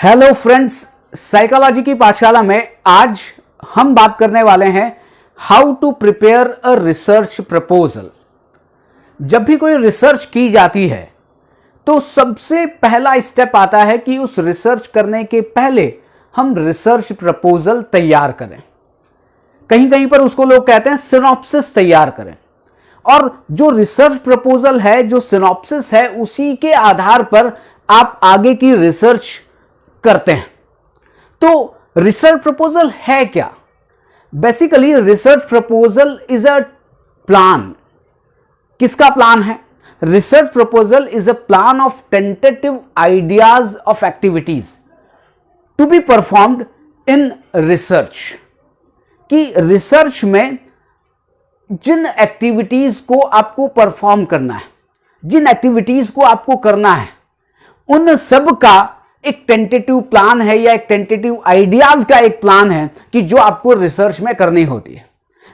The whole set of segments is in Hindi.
हेलो फ्रेंड्स, साइकोलॉजी की पाठशाला में आज हम बात करने वाले हैं how to prepare a research proposal. जब भी कोई रिसर्च की जाती है तो सबसे पहला स्टेप आता है कि उस रिसर्च करने के पहले हम रिसर्च प्रपोजल तैयार करें। कहीं कहीं पर उसको लोग कहते हैं सिनॉप्सिस तैयार करें। और जो रिसर्च प्रपोजल है, जो सिनॉप्सिस है, उसी के आधार पर आप आगे की रिसर्च करते हैं। तो रिसर्च प्रपोजल है क्या? Basically research proposal is a plan. किसका प्लान है? Research proposal is a plan of tentative ideas of activities to be performed in research. कि रिसर्च में जिन एक्टिविटीज को आपको परफॉर्म करना है, जिन एक्टिविटीज को आपको करना है, उन सब का एक टेंटेटिव प्लान है या एक टेंटेटिव आइडियाज का एक प्लान है कि जो आपको रिसर्च में करनी होती है।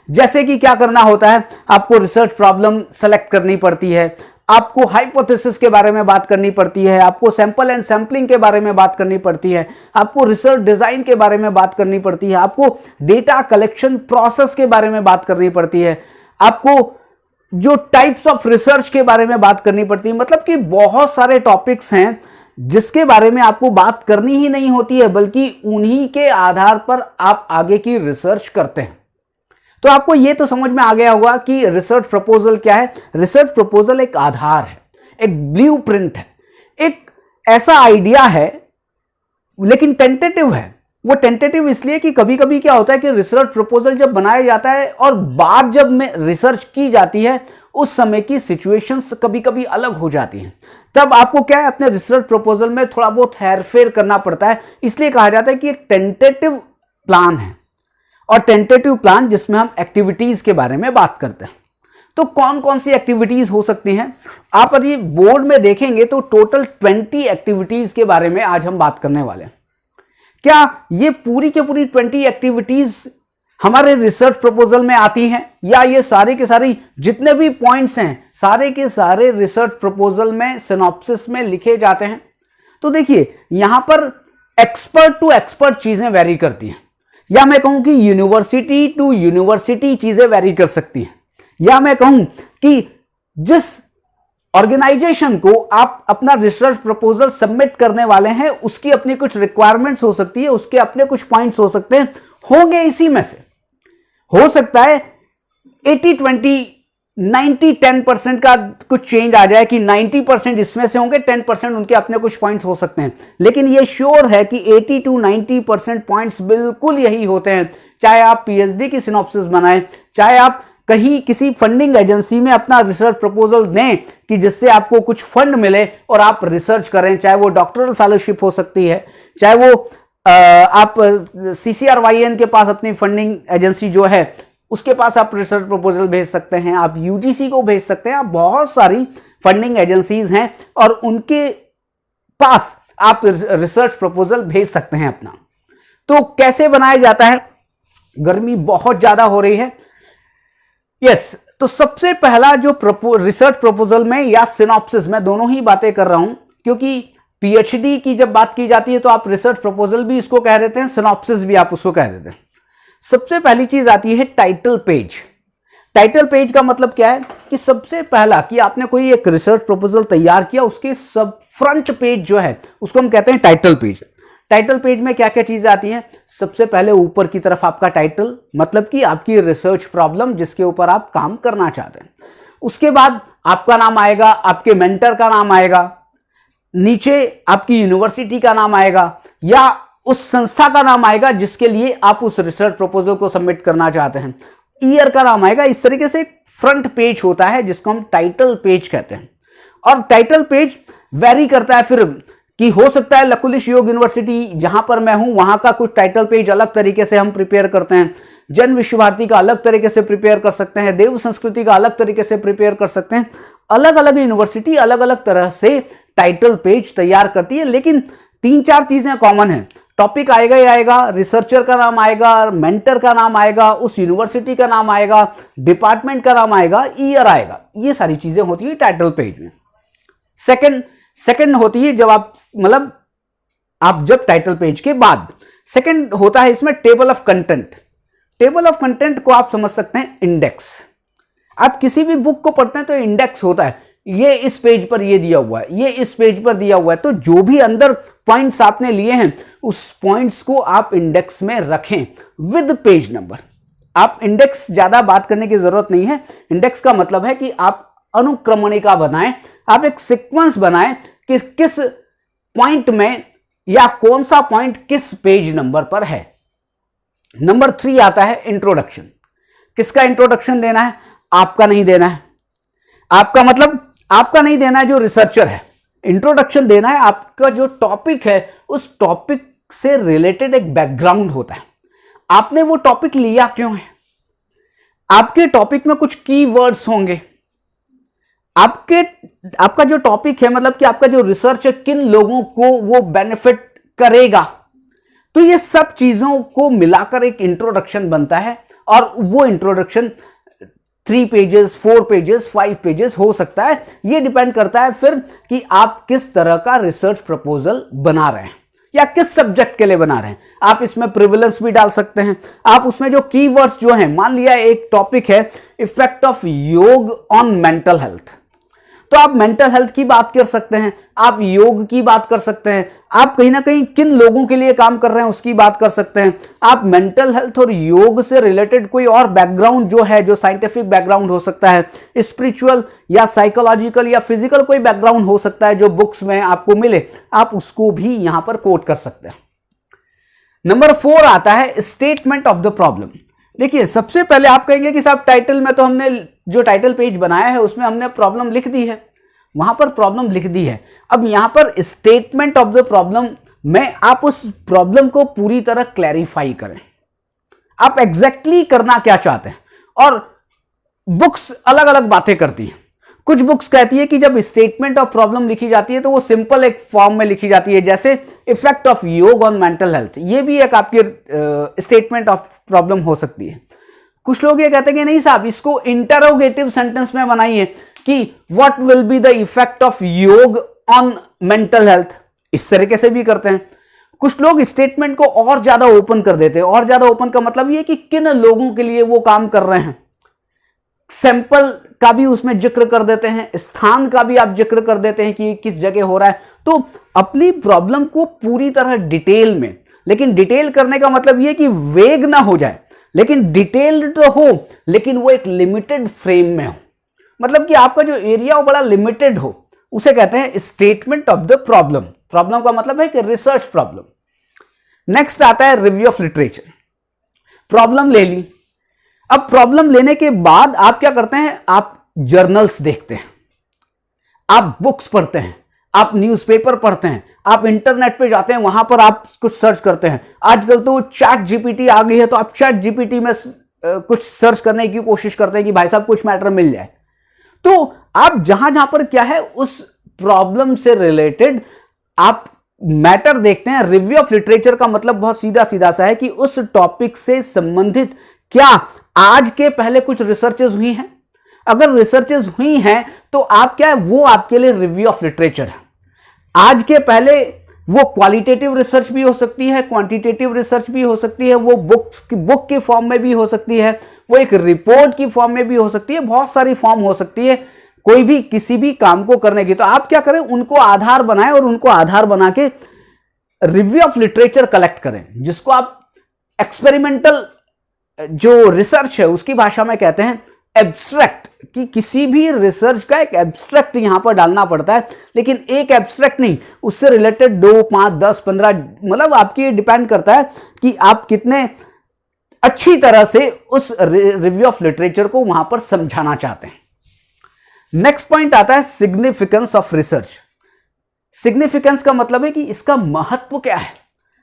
जैसे कि क्या करना होता है, आपको रिसर्च प्रॉब्लम सेलेक्ट करनी पड़ती है, आपको हाइपोथेसिस के बारे में बात करनी पड़ती है, आपको सैंपल एंड सैंपलिंग के बारे में बात करनी पड़ती है, आपको रिसर्च डिजाइन के बारे में बात करनी पड़ती है, आपको डेटा कलेक्शन प्रोसेस के बारे में बात करनी पड़ती है, आपको जो टाइप्स ऑफ रिसर्च के बारे में बात करनी पड़ती है। मतलब कि बहुत सारे टॉपिक्स हैं जिसके बारे में आपको बात करनी ही नहीं होती है, बल्कि उन्हीं के आधार पर आप आगे की रिसर्च करते हैं। तो आपको यह तो समझ में आ गया होगा कि रिसर्च प्रपोजल क्या है। रिसर्च प्रपोजल एक आधार है, एक ब्लूप्रिंट है, एक ऐसा आइडिया है, लेकिन टेंटेटिव है। वो टेंटेटिव इसलिए कि कभी कभी क्या होता है कि रिसर्च प्रपोजल जब बनाया जाता है और बाद जब में रिसर्च की जाती है, उस समय की सिचुएशंस कभी कभी अलग हो जाती हैं। तब आपको क्या है, अपने रिसर्च प्रपोजल में थोड़ा बहुत हेरफेर करना पड़ता है। इसलिए कहा जाता है कि एक टेंटेटिव प्लान है, और टेंटेटिव प्लान जिसमें हम एक्टिविटीज के बारे में बात करते हैं। तो कौन कौन सी एक्टिविटीज हो सकती हैं, आप अगर ये बोर्ड में देखेंगे तो टोटल 20 एक्टिविटीज के बारे में आज हम बात करने वाले हैं। क्या ये पूरी के पूरी 20 एक्टिविटीज हमारे रिसर्च प्रपोजल में आती हैं, या ये सारे के सारे जितने भी पॉइंट्स हैं सारे के सारे रिसर्च प्रपोजल में सिनॉप्सिस में लिखे जाते हैं? तो देखिए, यहां पर एक्सपर्ट टू एक्सपर्ट चीजें वेरी करती हैं, या मैं कहूं कि यूनिवर्सिटी टू यूनिवर्सिटी चीजें वेरी कर सकती हैं, या मैं कहूं कि जिस ऑर्गेनाइजेशन को आप अपना रिसर्च प्रपोजल सबमिट करने वाले हैं उसकी अपनी कुछ रिक्वायरमेंट्स हो सकती है, उसके अपने कुछ पॉइंट्स हो सकते हैं, होंगे इसी में से। हो सकता है 80-20 90-10% का कुछ चेंज आ जाए कि 90% इसमें से होंगे, 10% उनके अपने कुछ पॉइंट्स हो सकते हैं, लेकिन यह श्योर है कि 80-90% पॉइंट्स बिल्कुल यही होते हैं। चाहे आप पीएचडी की सिनॉप्सिस बनाएं, चाहे आप कहीं किसी फंडिंग एजेंसी में अपना रिसर्च प्रपोजल दें कि जिससे आपको कुछ फंड मिले और आप रिसर्च करें, चाहे वो डॉक्टरल फेलोशिप हो सकती है, चाहे वो आप CCRYN के पास अपनी फंडिंग एजेंसी जो है उसके पास आप रिसर्च प्रपोजल भेज सकते हैं, आप UGC को भेज सकते हैं, आप बहुत सारी फंडिंग एजेंसीज हैं और उनके पास आप रिसर्च प्रपोजल भेज सकते हैं अपना। तो कैसे बनाया जाता है? गर्मी बहुत ज्यादा हो रही है, यस। तो सबसे पहला जो रिसर्च प्रपोजल में या सिनॉप्सिस, मैं दोनों ही बातें कर रहा हूं क्योंकि पीएचडी की जब बात की जाती है तो आप रिसर्च प्रपोजल भी इसको कह देते हैं, सिनॉप्सिस भी आप उसको कह देते हैं। सबसे पहली चीज आती है टाइटल पेज। टाइटल पेज का मतलब क्या है कि सबसे पहला कि आपने कोई एक रिसर्च प्रपोजल तैयार किया, उसके सब फ्रंट पेज जो है उसको हम कहते हैं टाइटल पेज। टाइटल पेज में क्या क्या चीजें आती हैं? सबसे पहले ऊपर की तरफ आपका टाइटल, मतलब कि आपकी रिसर्च प्रॉब्लम जिसके ऊपर आप काम करना चाहते हैं। उसके बाद आपका नाम आएगा, आपके मेंटर का नाम आएगा, नीचे आपकी यूनिवर्सिटी का नाम आएगा या उस संस्था का नाम आएगा जिसके लिए आप उस रिसर्च प्रपोजल को सबमिट करना चाहते हैं, ईयर का नाम आएगा। इस तरीके से फ्रंट पेज होता है जिसको हम टाइटल पेज कहते हैं। और टाइटल पेज वेरी करता है फिर कि हो सकता है लकुलिश योग यूनिवर्सिटी जहां पर मैं हूं वहां का कुछ टाइटल पेज अलग तरीके से हम प्रिपेयर करते हैं, जन विश्व भारती का अलग तरीके से प्रिपेयर कर सकते हैं, देव संस्कृति का अलग तरीके से प्रिपेयर कर सकते हैं। अलग अलग यूनिवर्सिटी अलग अलग तरह से टाइटल पेज तैयार करती है, लेकिन 3-4 चीजें कॉमन है। टॉपिक आएगा ही आएगा, रिसर्चर का नाम आएगा, मेंटर का नाम आएगा, उस यूनिवर्सिटी का नाम आएगा, डिपार्टमेंट का नाम आएगा, ईयर आएगा। ये सारी चीजें होती है टाइटल पेज में। सेकंड होती है जब आप मतलब आप जब टाइटल पेज के बाद। सेकंड होता है इसमें table of content. Table of content को आप समझ सकते हैं इंडेक्स। आप किसी भी बुक को पढ़ते हैं तो इंडेक्स होता है, ये इस पेज पर ये दिया हुआ है, ये इस पेज पर दिया हुआ है, तो जो भी अंदर पॉइंट्स आपने लिए हैं उस पॉइंट्स को आप इंडेक्स में रखें विद पेज नंबर। आप इंडेक्स ज्यादा बात करने की जरूरत नहीं है। इंडेक्स का मतलब है कि आप अनुक्रमणिका बनाएं, आप एक सीक्वेंस बनाएं कि किस पॉइंट में या कौन सा पॉइंट किस पेज नंबर पर है। नंबर 3 आता है इंट्रोडक्शन। किसका इंट्रोडक्शन देना है? आपका नहीं देना है। आपका मतलब आपका नहीं देना है, जो रिसर्चर है। इंट्रोडक्शन देना है, आपका जो टॉपिक है उस टॉपिक से रिलेटेड एक बैकग्राउंड होता है। आपने वो टॉपिक लिया क्यों है? आपके टॉपिक में कुछ कीवर्ड्स होंगे। आपका जो टॉपिक है, मतलब कि आपका जो रिसर्च है, किन लोगों को वो बेनिफिट करेगा। तो ये सब चीजों को मिलाकर एक इंट्रोडक्शन बनता है, और वो इंट्रोडक्शन 3 पेजेस, 4 पेजेस, 5 पेजेस हो सकता है। ये डिपेंड करता है फिर कि आप किस तरह का रिसर्च प्रपोजल बना रहे हैं या किस सब्जेक्ट के लिए बना रहे हैं। आप इसमें प्रिविलेंस भी डाल सकते हैं। आप उसमें जो कीवर्ड्स जो हैं, मान लिया एक टॉपिक है effect of yoga on mental health, तो आप मेंटल हेल्थ की बात कर सकते हैं, आप योग की बात कर सकते हैं, आप कहीं ना कहीं किन लोगों के लिए काम कर रहे हैं उसकी बात कर सकते हैं। आप मेंटल हेल्थ और योग से रिलेटेड कोई और बैकग्राउंड जो है, जो साइंटिफिक बैकग्राउंड हो सकता है, स्पिरिचुअल या साइकोलॉजिकल या फिजिकल कोई बैकग्राउंड हो सकता है जो बुक्स में आपको मिले, आप उसको भी यहां पर कोट कर सकते हैं। नंबर 4 आता है स्टेटमेंट ऑफ द प्रॉब्लम। देखिए, सबसे पहले आप कहेंगे कि साहब टाइटल में तो हमने जो टाइटल पेज बनाया है उसमें हमने प्रॉब्लम लिख दी है, वहां पर प्रॉब्लम लिख दी है। अब यहां पर स्टेटमेंट ऑफ द प्रॉब्लम में आप उस प्रॉब्लम को पूरी तरह क्लैरिफाई करें, आप एग्जैक्टली करना क्या चाहते हैं। और बुक्स अलग अलग बातें करती हैं। कुछ बुक्स कहती है कि जब स्टेटमेंट ऑफ प्रॉब्लम लिखी जाती है तो वो सिंपल एक फॉर्म में लिखी जाती है, जैसे effect of yoga on mental health, ये भी एक आपकी स्टेटमेंट ऑफ प्रॉब्लम हो सकती है। कुछ लोग ये कहते हैं कि नहीं साहब, इसको इंटरोगेटिव सेंटेंस में बनाइए कि what will be the effect of yoga on mental health, इस तरीके से भी करते हैं। कुछ लोग स्टेटमेंट को और ज्यादा ओपन कर देते हैं। और ज्यादा ओपन का मतलब ये कि किन लोगों के लिए वो काम कर रहे हैं, सैंपल का भी उसमें जिक्र कर देते हैं, स्थान का भी आप जिक्र कर देते हैं कि किस जगह हो रहा है। तो अपनी प्रॉब्लम को पूरी तरह डिटेल में, लेकिन डिटेल करने का मतलब यह कि वेग ना हो जाए, लेकिन डिटेल्ड तो हो, लेकिन वो एक लिमिटेड फ्रेम में हो, मतलब कि आपका जो एरिया हो बड़ा लिमिटेड हो, उसे कहते हैं statement of the problem. Problem का मतलब है कि रिसर्च प्रॉब्लम। नेक्स्ट आता है रिव्यू ऑफ लिटरेचर। प्रॉब्लम ले ली, अब प्रॉब्लम लेने के बाद आप क्या करते हैं, आप जर्नल्स देखते हैं, आप बुक्स पढ़ते हैं, आप न्यूज़पेपर पढ़ते हैं, आप इंटरनेट पे जाते हैं, वहां पर आप कुछ सर्च करते हैं। आजकल तो चैट जीपीटी आ गई है, तो आप चैट जीपीटी में कुछ सर्च करने की कोशिश करते हैं कि भाई साहब कुछ मैटर मिल जाए। तो आप जहां जहां पर क्या है, उस प्रॉब्लम से रिलेटेड आप मैटर देखते हैं। रिव्यू ऑफ लिटरेचर का मतलब बहुत सीधा सीधा सा है कि उस टॉपिक से संबंधित क्या आज के पहले कुछ रिसर्चेस हुई हैं। अगर रिसर्चेस हुई हैं तो आप क्या है, वो आपके लिए रिव्यू ऑफ लिटरेचर है। आज के पहले वो क्वालिटेटिव रिसर्च भी हो सकती है, क्वांटिटेटिव रिसर्च भी हो सकती है, वो बुक के फॉर्म में भी हो सकती है, वो एक रिपोर्ट की फॉर्म में भी हो सकती है, बहुत सारी फॉर्म हो सकती है कोई भी किसी भी काम को करने की। तो आप क्या करें, उनको आधार बनाएं और उनको आधार बना के रिव्यू ऑफ लिटरेचर कलेक्ट करें, जिसको आप एक्सपेरिमेंटल जो रिसर्च है उसकी भाषा में कहते हैं एब्स्ट्रैक्ट, कि किसी भी रिसर्च का एक एब्स्ट्रैक्ट यहां पर डालना पड़ता है। लेकिन एक एब्स्ट्रैक्ट नहीं, उससे रिलेटेड 2, 5, 10, 15, मतलब आपकी डिपेंड करता है कि आप कितने अच्छी तरह से उस रिव्यू ऑफ लिटरेचर को वहां पर समझाना चाहते हैं। नेक्स्ट पॉइंट आता है सिग्निफिकेंस ऑफ रिसर्च। सिग्निफिकेंस का मतलब है कि इसका महत्व क्या है,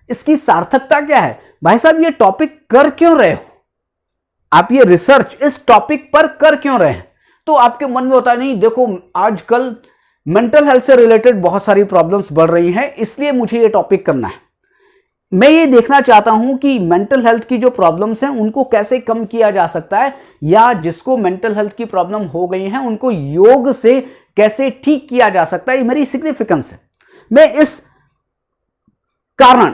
इसकी सार्थकता क्या है। भाई साहब, ये टॉपिक कर क्यों रहे हो आप, ये रिसर्च इस टॉपिक पर कर क्यों रहे हैं। तो आपके मन में होता है, नहीं देखो आजकल मेंटल हेल्थ से रिलेटेड बहुत सारी प्रॉब्लम्स बढ़ रही हैं, इसलिए मुझे ये टॉपिक करना है। मैं ये देखना चाहता हूं कि मेंटल हेल्थ की जो प्रॉब्लम्स हैं उनको कैसे कम किया जा सकता है, या जिसको मेंटल हेल्थ की प्रॉब्लम हो गई है उनको योग से कैसे ठीक किया जा सकता है। ये मेरी सिग्निफिकेंस है। मैं इस कारण,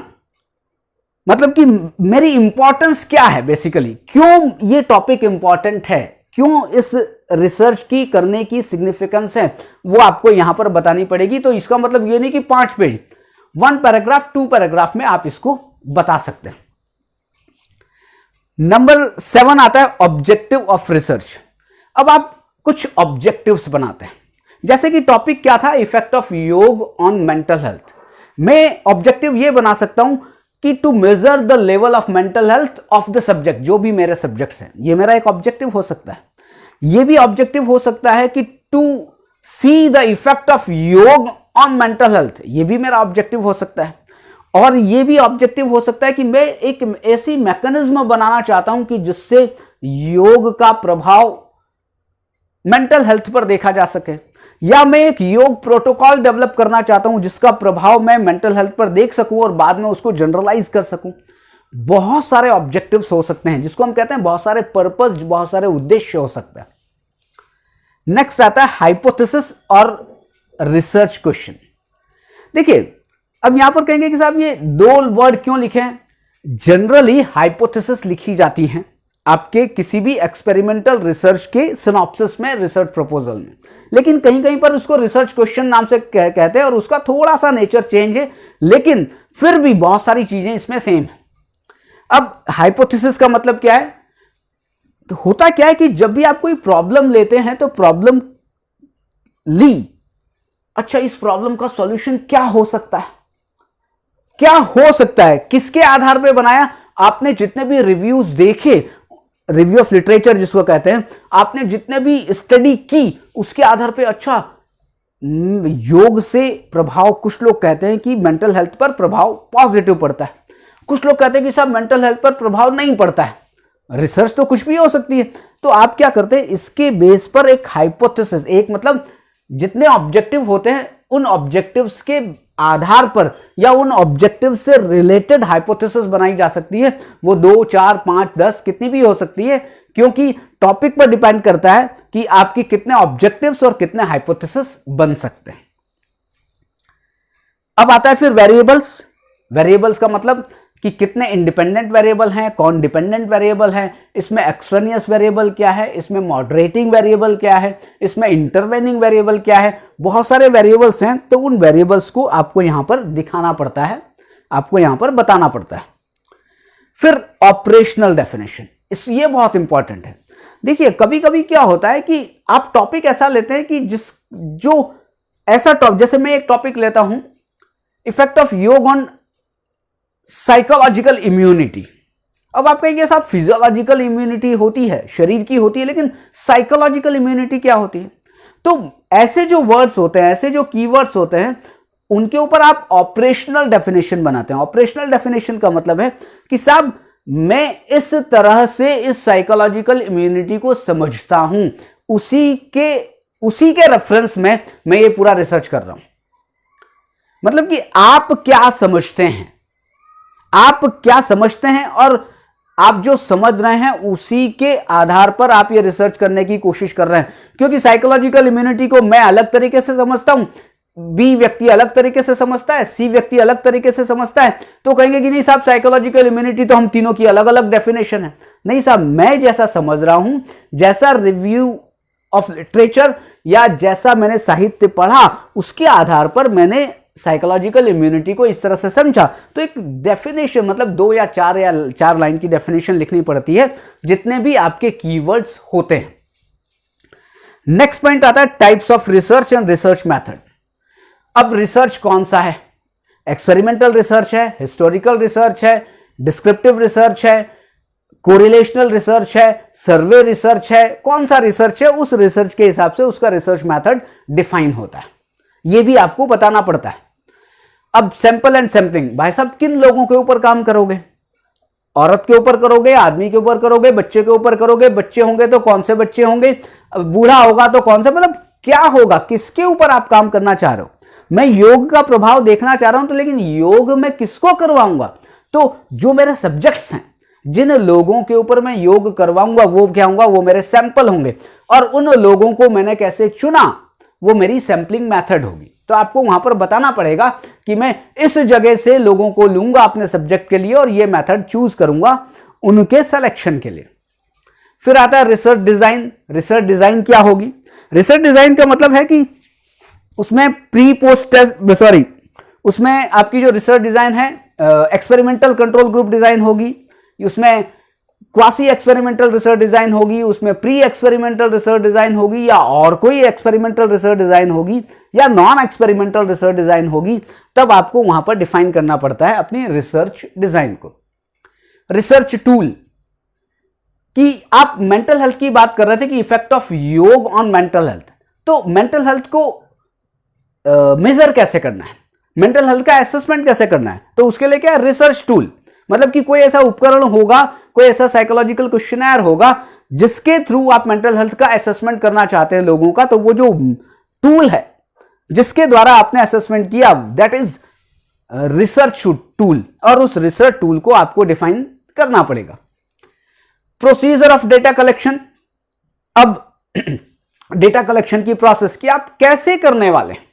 मतलब कि मेरी इंपॉर्टेंस क्या है, बेसिकली क्यों ये टॉपिक इंपॉर्टेंट है, क्यों इस रिसर्च की करने की सिग्निफिकेंस है, वो आपको यहां पर बतानी पड़ेगी। तो इसका मतलब ये नहीं कि 5 पेज, 1 पैराग्राफ 2 पैराग्राफ में आप इसको बता सकते हैं। नंबर 7 आता है ऑब्जेक्टिव ऑफ रिसर्च। अब आप कुछ ऑब्जेक्टिव्स बनाते हैं, जैसे कि टॉपिक क्या था, effect of yoga on mental health. मैं ऑब्जेक्टिव ये बना सकता हूं कि to measure the level of mental health of the subject, जो भी मेरे सब्जेक्ट्स हैं, ये मेरा एक ऑब्जेक्टिव हो सकता है। ये भी ऑब्जेक्टिव हो सकता है कि to see the effect of yoga on mental health, ये भी मेरा ऑब्जेक्टिव हो सकता है। और ये भी ऑब्जेक्टिव हो सकता है कि मैं एक ऐसी मैकेनिज्म बनाना चाहता हूं कि जिससे योग का प्रभाव मेंटल हेल्थ पर देखा जा सके, या मैं एक योग प्रोटोकॉल डेवलप करना चाहता हूं जिसका प्रभाव मैं मेंटल हेल्थ पर देख सकूं और बाद में उसको जनरलाइज कर सकूं। बहुत सारे ऑब्जेक्टिव्स हो सकते हैं, जिसको हम कहते हैं बहुत सारे पर्पस, बहुत सारे उद्देश्य हो सकते हैं। नेक्स्ट आता है हाइपोथेसिस और रिसर्च क्वेश्चन। देखिए, अब यहां पर कहेंगे कि साहब ये 2 वर्ड क्यों लिखे हैं। जनरली हाइपोथेसिस लिखी जाती हैं आपके किसी भी एक्सपेरिमेंटल रिसर्च के सिनॉप्सिस में, रिसर्च प्रपोजल में, लेकिन कहीं कहीं पर उसको रिसर्च क्वेश्चन नाम से कहते हैं और उसका थोड़ा सा नेचर चेंज है, लेकिन फिर भी बहुत सारी चीजें इसमें सेम है। अब हाइपोथेसिस का मतलब क्या है, तो होता क्या है कि जब भी आप कोई प्रॉब्लम लेते हैं तो प्रॉब्लम ली, अच्छा इस प्रॉब्लम का सॉल्यूशन क्या हो सकता है, क्या हो सकता है, किसके आधार पर बनाया, आपने जितने भी रिव्यूज देखे, रिव्यू ऑफ लिटरेचर जिसको कहते हैं, आपने जितने भी स्टडी की उसके आधार पे, अच्छा योग से प्रभाव, कुछ लोग कहते हैं कि मेंटल हेल्थ पर प्रभाव पॉजिटिव पड़ता है, कुछ लोग कहते हैं कि साहब मेंटल हेल्थ पर प्रभाव नहीं पड़ता है। रिसर्च तो कुछ भी हो सकती है। तो आप क्या करते हैं, इसके बेस पर एक हाइपोथेसिस, एक मतलब जितने ऑब्जेक्टिव होते हैं उन ऑब्जेक्टिव्स के आधार पर या उन ऑब्जेक्टिव से रिलेटेड हाइपोथेसिस बनाई जा सकती है। वो 2, 4, 5, 10 कितनी भी हो सकती है, क्योंकि टॉपिक पर डिपेंड करता है कि आपकी कितने ऑब्जेक्टिव्स और कितने हाइपोथेसिस बन सकते हैं। अब आता है फिर वेरिएबल्स। वेरिएबल्स का मतलब कि कितने इंडिपेंडेंट वेरिएबल हैं, कौन डिपेंडेंट वेरिएबल हैं, इसमें एक्सट्रेनियस वेरिएबल क्या है, इसमें मॉडरेटिंग वेरिएबल क्या है, इसमें इंटरवेनिंग वेरिएबल क्या है। बहुत सारे वेरिएबल्स हैं, तो उन वेरिएबल्स को आपको यहां पर दिखाना पड़ता है, आपको यहां पर बताना पड़ता है। फिर ऑपरेशनल डेफिनेशन, ये बहुत इंपॉर्टेंट है। देखिए, कभी कभी क्या होता है कि आप टॉपिक ऐसा लेते हैं कि जो ऐसा टॉपिक, जैसे मैं एक टॉपिक लेता हूं, effect of yoga on psychological immunity. अब आप कहेंगे साहब फिजियोलॉजिकल इम्यूनिटी होती है, शरीर की होती है, लेकिन साइकोलॉजिकल इम्यूनिटी क्या होती है। तो ऐसे जो वर्ड्स होते हैं, ऐसे जो कीवर्ड्स होते हैं, उनके ऊपर आप ऑपरेशनल डेफिनेशन बनाते हैं। ऑपरेशनल डेफिनेशन का मतलब है कि साहब मैं इस तरह से इस साइकोलॉजिकल इम्यूनिटी को समझता हूं, उसी के रेफरेंस में मैं ये पूरा रिसर्च कर रहा हूं। मतलब कि आप क्या समझते हैं, आप क्या समझते हैं और आप जो समझ रहे हैं उसी के आधार पर आप ये रिसर्च करने की कोशिश कर रहे हैं। क्योंकि साइकोलॉजिकल इम्यूनिटी को मैं अलग तरीके से समझता हूं, बी व्यक्ति अलग तरीके से समझता है, सी व्यक्ति अलग तरीके से समझता है, तो कहेंगे कि नहीं साहब साइकोलॉजिकल इम्यूनिटी तो हम तीनों की अलग अलग डेफिनेशन है। नहीं साहब, मैं जैसा समझ रहा हूं, जैसा रिव्यू ऑफ लिटरेचर या जैसा मैंने साहित्य पढ़ा, उसके आधार पर मैंने साइकोलॉजिकल इम्यूनिटी को इस तरह से समझा। तो एक डेफिनेशन, मतलब 2 या 4 लाइन की डेफिनेशन लिखनी पड़ती है, जितने भी आपके कीवर्ड्स होते हैं। नेक्स्ट पॉइंट आता है types of research and research method. अब रिसर्च कौन सा है, एक्सपेरिमेंटल रिसर्च है, हिस्टोरिकल रिसर्च है, डिस्क्रिप्टिव रिसर्च है, कोरिलेशनल रिसर्च है, सर्वे रिसर्च है, कौन सा रिसर्च है, उस रिसर्च के हिसाब से उसका रिसर्च मेथड डिफाइन होता है। यह भी आपको बताना पड़ता है। अब सैंपल एंड सैंपलिंग, भाई साहब किन लोगों के ऊपर काम करोगे, औरत के ऊपर करोगे, आदमी के ऊपर करोगे, बच्चे के ऊपर करोगे, बच्चे होंगे तो कौन से बच्चे होंगे, बूढ़ा होगा तो कौन सा, मतलब क्या होगा, किसके ऊपर आप काम करना चाह रहे हो। मैं योग का प्रभाव देखना चाह रहा हूं, तो लेकिन योग में किसको करवाऊंगा, तो जो मेरे सब्जेक्ट्स हैं, जिन लोगों के ऊपर मैं योग करवाऊंगा वो क्या होगा, वो मेरे सैंपल होंगे, और उन लोगों को मैंने कैसे चुना, वो मेरी सैंपलिंग मेथड होगी। तो आपको वहां पर बताना पड़ेगा कि मैं इस जगह से लोगों को लूंगा अपने सब्जेक्ट के लिए और ये मेथड चूज करूंगा उनके सिलेक्शन के लिए। फिर आता है रिसर्च डिजाइन। रिसर्च डिजाइन क्या होगी? रिसर्च डिजाइन का मतलब है कि उसमें प्री पोस्ट टेस्ट सॉरी उसमें आपकी जो रिसर्च डिजाइन है एक्सपेरिमेंटल कंट्रोल ग्रुप डिजाइन होगी, उसमें क्वासी एक्सपेरिमेंटल रिसर्च डिजाइन होगी, उसमें प्री एक्सपेरिमेंटल रिसर्च डिजाइन होगी, या और कोई एक्सपेरिमेंटल रिसर्च डिजाइन होगी, या नॉन एक्सपेरिमेंटल रिसर्च डिजाइन होगी। तब आपको वहां पर डिफाइन करना पड़ता है अपनी रिसर्च डिजाइन को। रिसर्च टूल कि आप मेंटल हेल्थ की बात कर रहे थे कि effect of yoga on mental health, तो मेंटल हेल्थ को मेजर कैसे करना है, मेंटल हेल्थ का असेसमेंट कैसे करना है, तो उसके लिए क्या है रिसर्च टूल। मतलब कि कोई ऐसा उपकरण होगा, कोई ऐसा साइकोलॉजिकल क्वेश्चनर होगा जिसके थ्रू आप मेंटल हेल्थ का असेसमेंट करना चाहते हैं लोगों का, तो वो जो टूल है जिसके द्वारा आपने असेसमेंट किया दैट इज रिसर्च टूल, और उस रिसर्च टूल को आपको डिफाइन करना पड़ेगा। Procedure of data collection. अब डेटा कलेक्शन की प्रोसेस की आप कैसे करने वाले हैं,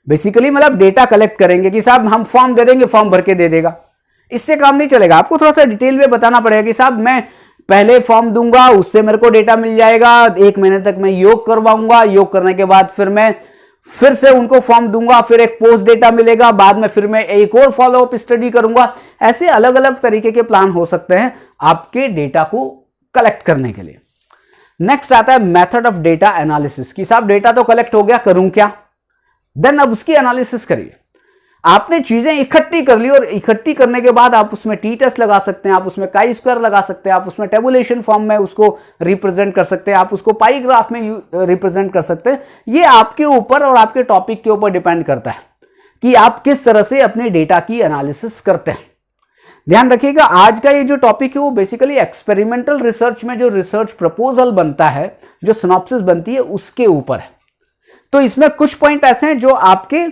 बेसिकली मतलब डेटा कलेक्ट करेंगे कि साहब हम फॉर्म दे देंगे, फॉर्म भर के दे देगा, इससे काम नहीं चलेगा। आपको थोड़ा सा डिटेल में बताना पड़ेगा कि साहब मैं पहले फॉर्म दूंगा, उससे मेरे को डेटा मिल जाएगा, 1 महीने तक मैं योग करवाऊंगा, योग करने के बाद फिर मैं फिर से उनको फॉर्म दूंगा, फिर एक पोस्ट डेटा मिलेगा, बाद में फिर मैं एक और फॉलोअप स्टडी करूंगा। ऐसे अलग अलग तरीके के प्लान हो सकते हैं आपके डेटा को कलेक्ट करने के लिए। नेक्स्ट आता है मेथड ऑफ डेटा एनालिसिस कि साहब डेटा तो कलेक्ट हो गया, करूं क्या? देन अब उसकी एनालिसिस करिए। आपने चीजें इकट्ठी कर ली और इकट्ठी करने के बाद आप उसमें टी टेस्ट लगा सकते हैं, आप उसमें काई स्क्वायर लगा सकते हैं, आप उसमें टेबुलेशन फॉर्म में उसको रिप्रेजेंट कर सकते हैं, आप उसको पाई ग्राफ में रिप्रेजेंट कर सकते हैं। ये आपके ऊपर और आपके टॉपिक के ऊपर डिपेंड करता है कि आप किस तरह से अपने डेटा की एनालिसिस करते हैं। ध्यान रखिएगा आज का ये जो टॉपिक है वो बेसिकली एक्सपेरिमेंटल रिसर्च में जो रिसर्च प्रपोजल बनता है, जो सिनॉप्सिस बनती है, उसके ऊपर है। तो इसमें कुछ पॉइंट ऐसे हैं जो आपके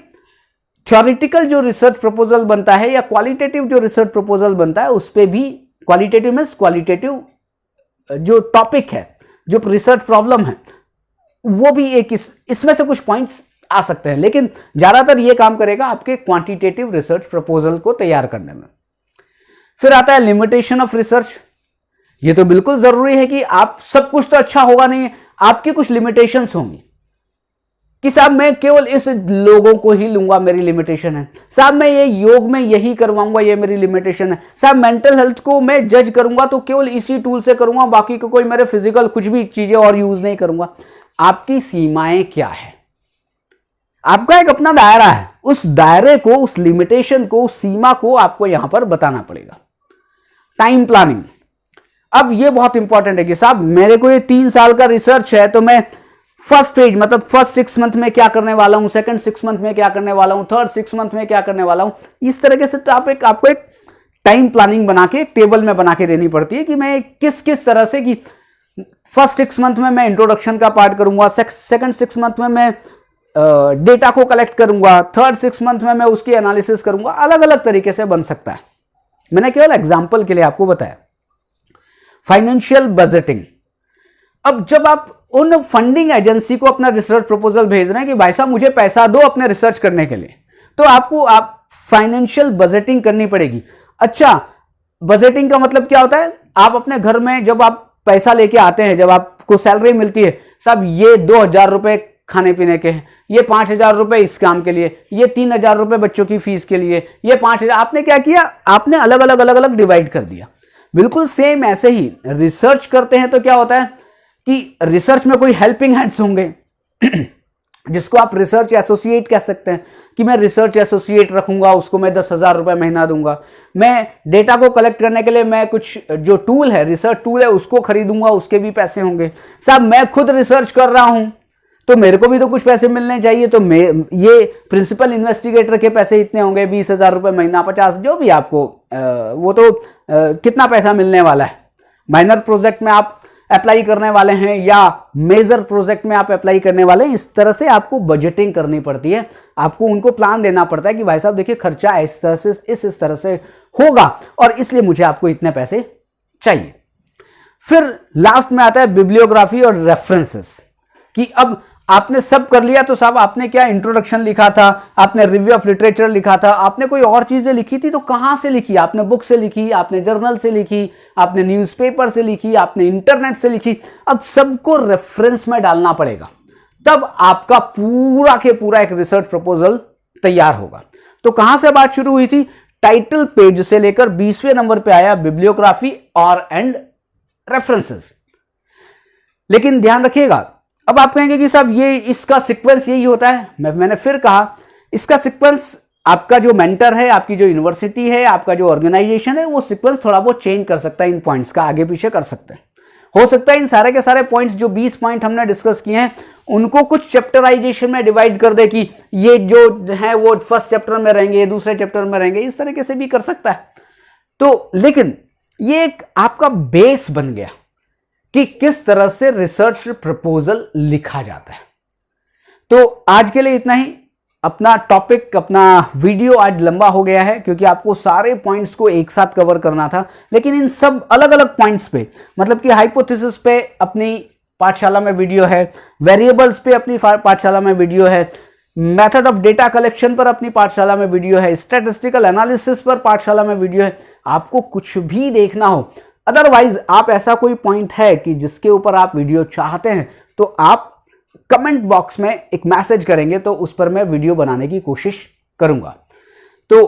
थ्योरेटिकल जो रिसर्च प्रपोजल बनता है या क्वालिटेटिव जो रिसर्च प्रपोजल बनता है उस पे भी, क्वालिटेटिव मींस क्वालिटेटिव जो टॉपिक है, जो रिसर्च प्रॉब्लम है, वो भी एक इसमें से कुछ पॉइंट्स आ सकते हैं, लेकिन ज्यादातर ये काम करेगा आपके क्वांटिटेटिव रिसर्च प्रपोजल को तैयार करने में। फिर आता है लिमिटेशन ऑफ रिसर्च। ये तो बिल्कुल जरूरी है कि आप सब कुछ तो अच्छा होगा नहीं, आपकी कुछ लिमिटेशंस होंगी कि साहब मैं केवल इस लोगों को ही लूंगा, मेरी लिमिटेशन है। साहब मैं ये योग में यही करवाऊंगा, ये मेरी लिमिटेशन है। साहब मेंटल हेल्थ को मैं जज करूंगा तो केवल इसी टूल से करूंगा, बाकी को कोई मेरे फिजिकल कुछ भी चीजें और यूज नहीं करूंगा। आपकी सीमाएं क्या है? आपका एक अपना दायरा है, उस दायरे को, उस लिमिटेशन को, उस सीमा को आपको यहां पर बताना पड़ेगा। Time planning. अब ये बहुत इंपॉर्टेंट है कि साहब मेरे को ये 3 साल का रिसर्च है, तो मैं फर्स्ट फेज मतलब फर्स्ट 6 मंथ में क्या करने वाला हूं, सेकंड 6 मंथ में क्या करने वाला हूं, थर्ड 6 मंथ में क्या करने वाला हूं। इस तरीके से तो आपको एक टाइम प्लानिंग बना के, एक टेबल में बना के देनी पड़ती है कि मैं किस तरह से, कि फर्स्ट 6 मंथ में मैं इंट्रोडक्शन का पार्ट करूंगा, सेकंड 6 मंथ में मैं डेटा को कलेक्ट करूंगा, थर्ड 6 मंथ में मैं उसकी एनालिसिस करूंगा। अलग अलग तरीके से बन सकता है, मैंने केवल एग्जाम्पल के लिए आपको बताया। Financial budgeting. अब जब आप उन फंडिंग एजेंसी को अपना रिसर्च प्रपोजल भेज रहे हैं कि भाई साहब मुझे पैसा दो अपने रिसर्च करने के लिए, तो आपको फाइनेंशियल बजटिंग करनी पड़ेगी। अच्छा, बजटिंग का मतलब क्या होता है? आप अपने घर में जब आप पैसा लेके आते हैं, जब आपको सैलरी मिलती है, साहब ये 2,000 रुपए खाने पीने के हैं, ये 5,000 रुपए इस काम के लिए, ये 3,000 रुपए बच्चों की फीस के लिए, ये 5,000। आपने क्या किया? आपने अलग अलग डिवाइड कर दिया। बिल्कुल सेम ऐसे ही रिसर्च करते हैं तो क्या होता है कि रिसर्च में कोई हेल्पिंग हैंड्स होंगे जिसको आप रिसर्च एसोसिएट कह सकते हैं कि मैं रिसर्च एसोसिएट रखूंगा, उसको मैं 10,000 रुपए महीना दूंगा। मैं डेटा को कलेक्ट करने के लिए मैं कुछ जो टूल है, रिसर्च टूल है, उसको खरीदूंगा, उसके भी पैसे होंगे। साहब मैं खुद रिसर्च कर रहा हूं तो मेरे को भी तो कुछ पैसे मिलने चाहिए, तो ये प्रिंसिपल इन्वेस्टिगेटर के पैसे इतने होंगे, 20,000 रुपए महीना, 50, जो भी आपको वो तो कितना पैसा मिलने वाला है। माइनर प्रोजेक्ट में आप अप्लाई करने वाले हैं या मेजर प्रोजेक्ट में आप अप्लाई करने वाले हैं, इस तरह से आपको बजटिंग करनी पड़ती है। आपको उनको प्लान देना पड़ता है कि भाई साहब देखिए खर्चा इस तरह से इस तरह से होगा और इसलिए मुझे आपको इतने पैसे चाहिए। फिर लास्ट में आता है बिब्लियोग्राफी और रेफरेंसेस कि अब आपने सब कर लिया तो साहब आपने क्या इंट्रोडक्शन लिखा था, आपने रिव्यू ऑफ लिटरेचर लिखा था, आपने कोई और चीजें लिखी थी तो कहां से लिखी? आपने बुक से लिखी, आपने जर्नल से लिखी, आपने न्यूज़पेपर से लिखी, आपने इंटरनेट से लिखी। अब सबको रेफरेंस में डालना पड़ेगा, तब आपका पूरा के पूरा एक रिसर्च प्रपोजल तैयार होगा। तो कहां से बात शुरू हुई थी? टाइटल पेज से लेकर 20वें नंबर पे आया बिब्लियोग्राफी और एंड रेफरेंसेस। लेकिन ध्यान रखिएगा, अब आप कहेंगे कि साहब ये इसका सीक्वेंस यही होता है। मैंने फिर कहा, इसका सीक्वेंस आपका जो मेंटर है, आपकी जो यूनिवर्सिटी है, आपका जो ऑर्गेनाइजेशन है, वो सीक्वेंस थोड़ा बहुत चेंज कर सकता है, इन पॉइंट्स का आगे पीछे कर सकते हैं। हो सकता है इन सारे के सारे पॉइंट्स जो 20 पॉइंट हमने डिस्कस किए हैं उनको कुछ चैप्टराइजेशन में डिवाइड कर दे कि ये जो है वो फर्स्ट चैप्टर में रहेंगे, दूसरे चैप्टर में रहेंगे, इस तरीके से भी कर सकता है। तो लेकिन ये एक आपका बेस बन गया कि किस तरह से रिसर्च प्रपोजल लिखा जाता है। तो आज के लिए इतना ही। अपना टॉपिक, अपना वीडियो आज लंबा हो गया है क्योंकि आपको सारे पॉइंट्स को एक साथ कवर करना था, लेकिन इन सब अलग अलग पॉइंट्स पे, मतलब कि हाइपोथेसिस पे अपनी पाठशाला में वीडियो है, वेरिएबल्स पे अपनी पाठशाला में वीडियो है, मेथड ऑफ डेटा कलेक्शन पर अपनी पाठशाला में वीडियो है, स्टैटिस्टिकल एनालिसिस पर पाठशाला में वीडियो है। आपको कुछ भी देखना हो, अदरवाइज आप ऐसा कोई पॉइंट है कि जिसके ऊपर आप वीडियो चाहते हैं तो आप कमेंट बॉक्स में एक मैसेज करेंगे तो उस पर मैं वीडियो बनाने की कोशिश करूंगा। तो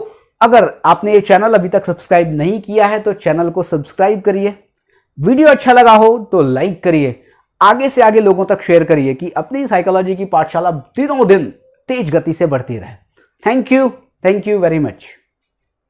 अगर आपने ये चैनल अभी तक सब्सक्राइब नहीं किया है तो चैनल को सब्सक्राइब करिए। वीडियो अच्छा लगा हो तो लाइक करिए, आगे से आगे लोगों तक शेयर करिए कि अपनी साइकोलॉजी की पाठशाला दिनों दिन तेज गति से बढ़ती रहे। Thank you very much.